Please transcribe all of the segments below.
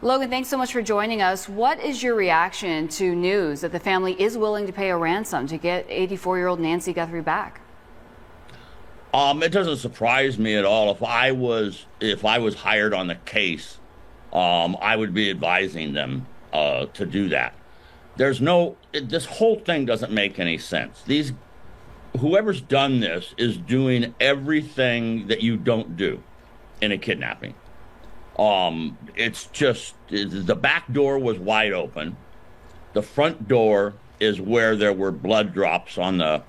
Logan, thanks so much for joining us. What is your reaction to news that the family is willing to pay a ransom to get 84-year-old Nancy Guthrie back? It doesn't surprise me at all. If I was hired on the case, I would be advising them to do that. This whole thing doesn't make any sense. Whoever's done this is doing everything that you don't do in a kidnapping. It's just the back door was wide open. The front door is where there were blood drops on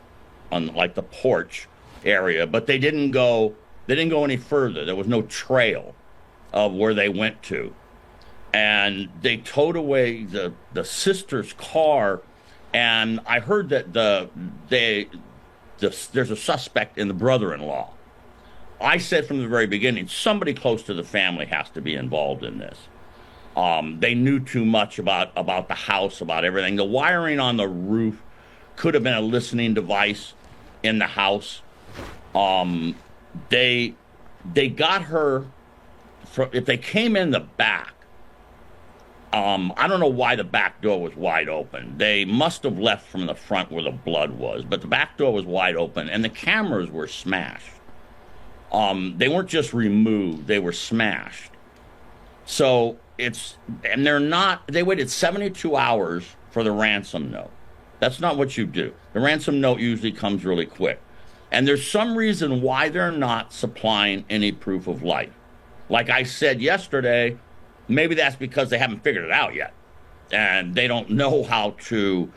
like the porch area, but they didn't go any further. There was no trail of where they went to. And they towed away the sister's car, and I heard that there's a suspect in the brother-in-law. I said from the very beginning, somebody close to the family has to be involved in this. They knew too much about the house, about everything. The wiring on the roof could have been a listening device in the house. They got her if they came in the back. I don't know why the back door was wide open. They must have left from the front where the blood was, but the back door was wide open, and the cameras were smashed. They weren't just removed, they were smashed. So they waited 72 hours for the ransom note. That's not what you do. The ransom note usually comes really quick. And there's some reason why they're not supplying any proof of life. Like I said yesterday, maybe that's because they haven't figured it out yet. And they don't know how to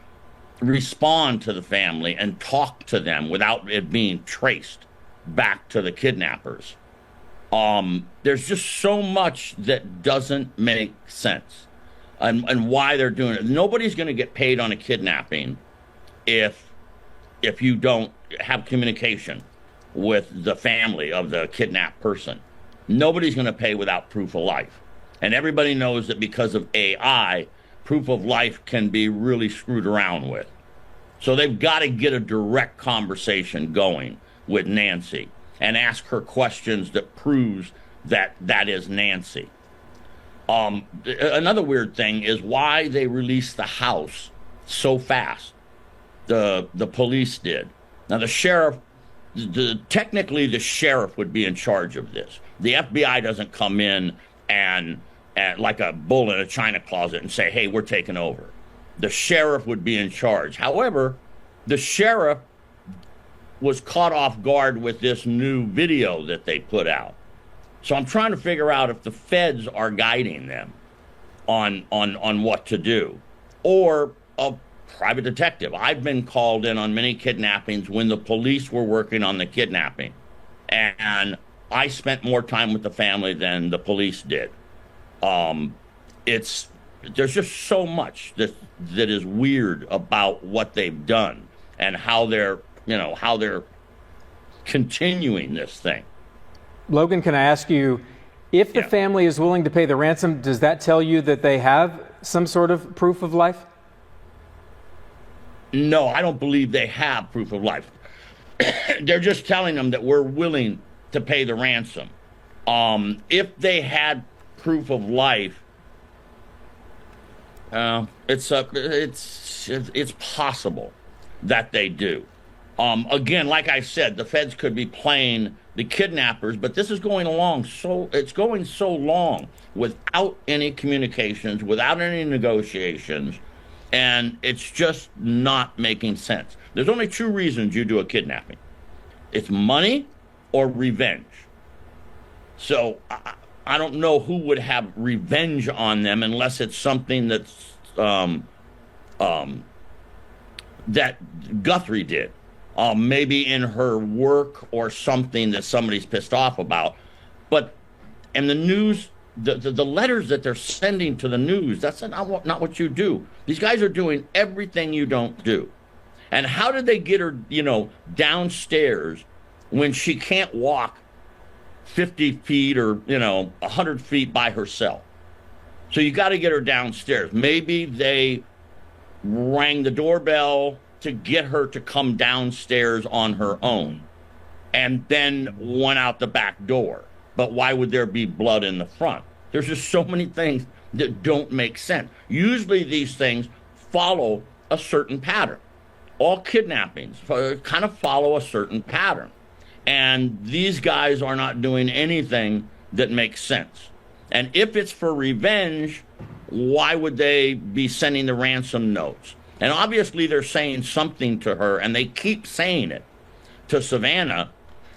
respond to the family and talk to them without it being traced back to the kidnappers. There's just so much that doesn't make sense and why they're doing it. Nobody's going to get paid on a kidnapping if you don't have communication with the family of the kidnapped person. Nobody's going to pay without proof of life. And everybody knows that because of AI, proof of life can be really screwed around with. So they've got to get a direct conversation going with Nancy and ask her questions that proves that is Nancy. Another weird thing is why they released the house so fast. The police did. Now the sheriff, technically the sheriff would be in charge of this. The FBI doesn't come in and like a bull in a china closet and say, hey, we're taking over. The sheriff would be in charge. However, the sheriff was caught off guard with this new video that they put out. So I'm trying to figure out if the feds are guiding them on what to do, or a private detective. I've been called in on many kidnappings when the police were working on the kidnapping, and I spent more time with the family than the police did. There's just so much that is weird about what they've done and how they're continuing this thing. Logan, can I ask you, if the family is willing to pay the ransom, does that tell you that they have some sort of proof of life? No, I don't believe they have proof of life. They're just telling them that we're willing to pay the ransom. If they had proof of life, it's possible that they do. Again, like I said, the feds could be playing the kidnappers, but this is going so long without any communications, without any negotiations, and it's just not making sense. There's only two reasons you do a kidnapping. It's money or revenge. So I don't know who would have revenge on them unless it's something that's that Guthrie did. Maybe in her work or something that somebody's pissed off about. But in the news, the letters that they're sending to the news, that's not what you do. These guys are doing everything you don't do. And how did they get her, downstairs when she can't walk 50 feet or, 100 feet by herself? So you got to get her downstairs. Maybe they rang the doorbell to get her to come downstairs on her own and then went out the back door. But why would there be blood in the front? There's just so many things that don't make sense. Usually these things follow a certain pattern. All kidnappings kind of follow a certain pattern. And these guys are not doing anything that makes sense. And if it's for revenge, why would they be sending the ransom notes? And obviously they're saying something to her, and they keep saying it to Savannah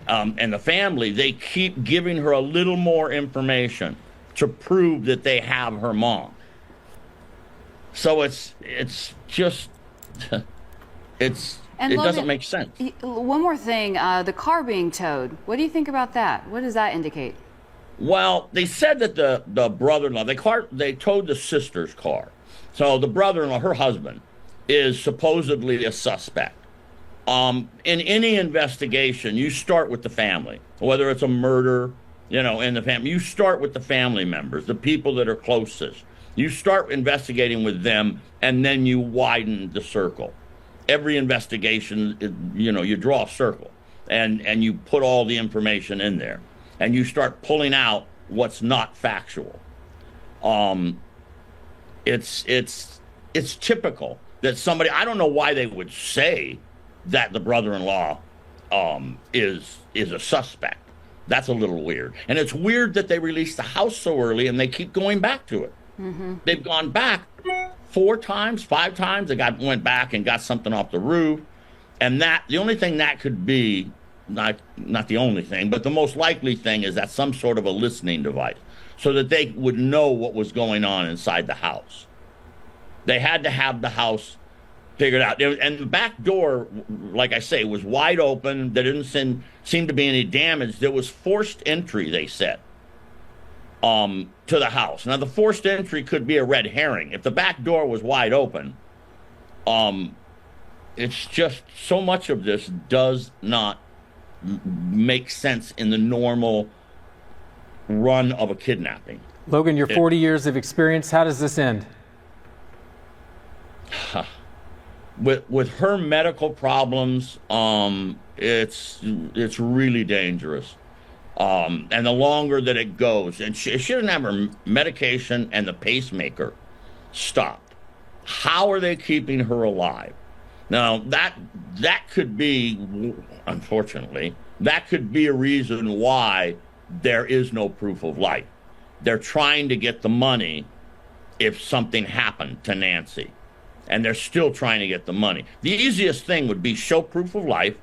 and the family. They keep giving her a little more information to prove that they have her mom. So it's just And it Logan, doesn't make sense. One more thing, the car being towed. What do you think about that? What does that indicate? Well, they said that the brother-in-law, they towed the sister's car. So the brother-in-law, her husband, is supposedly a suspect. In any investigation, you start with the family, whether it's a murder, in the family. You start with the family members, the people that are closest. You start investigating with them, and then you widen the circle. Every investigation, you draw a circle, and you put all the information in there, and you start pulling out what's not factual. It's typical that somebody, I don't know why they would say that the brother-in-law is a suspect. That's a little weird. And it's weird that they released the house so early and they keep going back to it. Mm-hmm. They've gone back 4 times, 5 times. They went back and got something off the roof. And the only thing that could be, not the only thing, but the most likely thing is that some sort of a listening device so that they would know what was going on inside the house. They had to have the house figured out. And the back door, like I say, was wide open. There didn't seem to be any damage. There was forced entry, they said, to the house. Now, the forced entry could be a red herring. If the back door was wide open, it's just so much of this does not make sense in the normal run of a kidnapping. Logan, your 40 years of experience, how does this end? With her medical problems, it's really dangerous. And the longer that it goes, and she didn't have her medication and the pacemaker stopped. How are they keeping her alive? Now, that could be, unfortunately, that could be a reason why there is no proof of life. They're trying to get the money if something happened to Nancy. And they're still trying to get the money. The easiest thing would be show proof of life,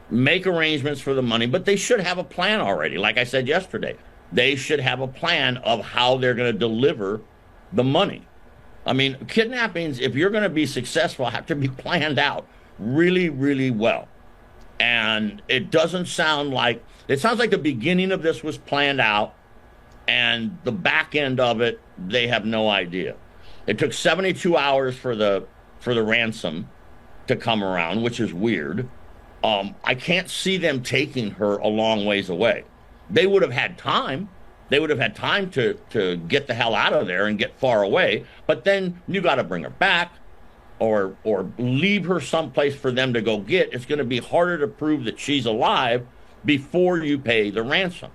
make arrangements for the money, but they should have a plan already. Like I said yesterday, they should have a plan of how they're going to deliver the money. I mean, kidnappings, if you're going to be successful, have to be planned out really, really well. And it sounds like the beginning of this was planned out, and the back end of it, they have no idea. It took 72 hours for the ransom to come around, which is weird. I can't see them taking her a long ways away. They would have had time. They would have had time to get the hell out of there and get far away. But then you got to bring her back or leave her someplace for them to go get. It's going to be harder to prove that she's alive before you pay the ransom.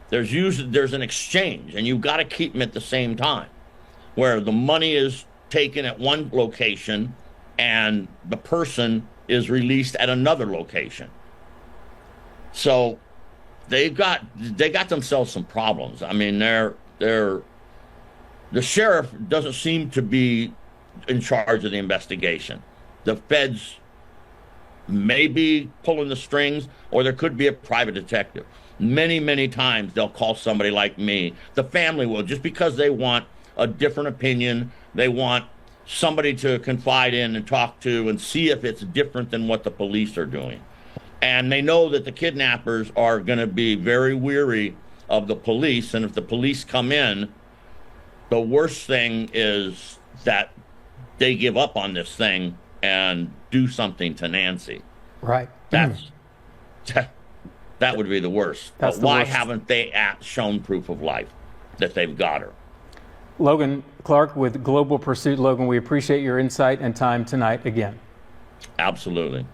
There's an exchange, and you've got to keep them at the same time, where the money is taken at one location and the person is released at another location. So they got themselves some problems. I mean, the sheriff doesn't seem to be in charge of the investigation. The feds may be pulling the strings, or there could be a private detective. Many, many times they'll call somebody like me. The family will, just because they want a different opinion. They want somebody to confide in and talk to and see if it's different than what the police are doing. And they know that the kidnappers are going to be very weary of the police. And if the police come in, the worst thing is that they give up on this thing and do something to Nancy. Right. That would be the worst. But why haven't they shown proof of life that they've got her? Logan Clarke with Global Pursuit. Logan, we appreciate your insight and time tonight again. Absolutely.